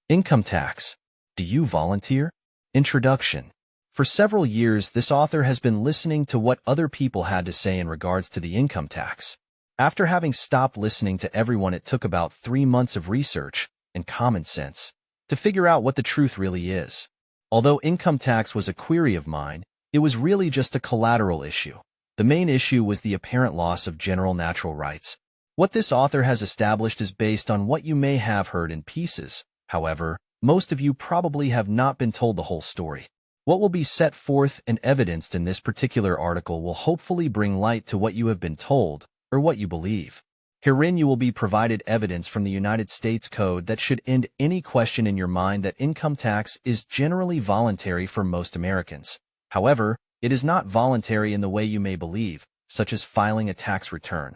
Income tax. Do you volunteer? Introduction. For several years, this author has been listening to what other people had to say in regards to the income tax. After having stopped listening to everyone, it took about 3 months of research and common sense to figure out what the truth really is. Although income tax was a query of mine, it was really just a collateral issue. The main issue was the apparent loss of general natural rights. What this author has established is based on what you may have heard in pieces. However, most of you probably have not been told the whole story. What will be set forth and evidenced in this particular article will hopefully bring light to what you have been told or what you believe. Herein you will be provided evidence from the United States Code that should end any question in your mind that income tax is generally voluntary for most Americans. However, it is not voluntary in the way you may believe, such as filing a tax return,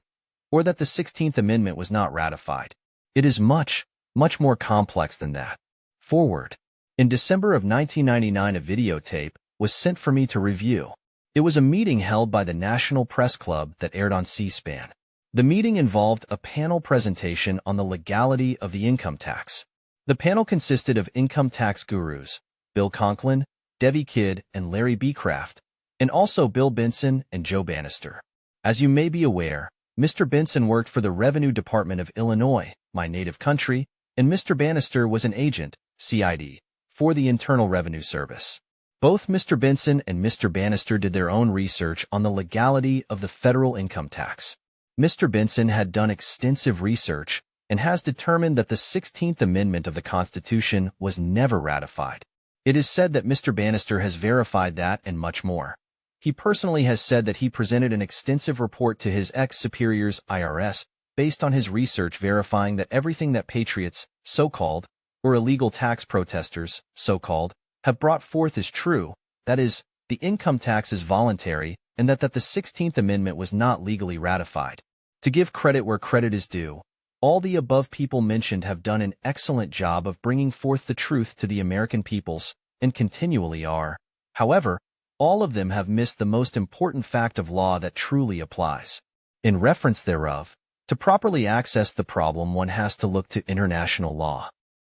or that the 16th Amendment was not ratified. It is much more complex than that. Forward. In December of 1999, a videotape was sent for me to review. It was a meeting held by the National Press Club that aired on C-SPAN. The meeting involved a panel presentation on the legality of the income tax. The panel consisted of income tax gurus, Bill Conklin, Debbie Kidd, and Larry B. Kraft, and also Bill Benson and Joe Bannister. As you may be aware, Mr. Benson worked for the Revenue Department of Illinois, my native country, and Mr. Bannister was an agent, CID, for the Internal Revenue Service. Both Mr. Benson and Mr. Bannister did their own research on the legality of the federal income tax. Mr. Benson had done extensive research and has determined that the 16th Amendment of the Constitution was never ratified. It is said that Mr. Bannister has verified that and much more. He personally has said that he presented an extensive report to his ex-superiors IRS based on his research verifying that everything that patriots, so-called, or illegal tax protesters, so-called, have brought forth is true, that is, the income tax is voluntary, and that the 16th Amendment was not legally ratified. To give credit where credit is due, all the above people mentioned have done an excellent job of bringing forth the truth to the American peoples, and continually are. However, all of them have missed the most important fact of law that truly applies. In reference thereof, to properly access the problem, one has to look to international law.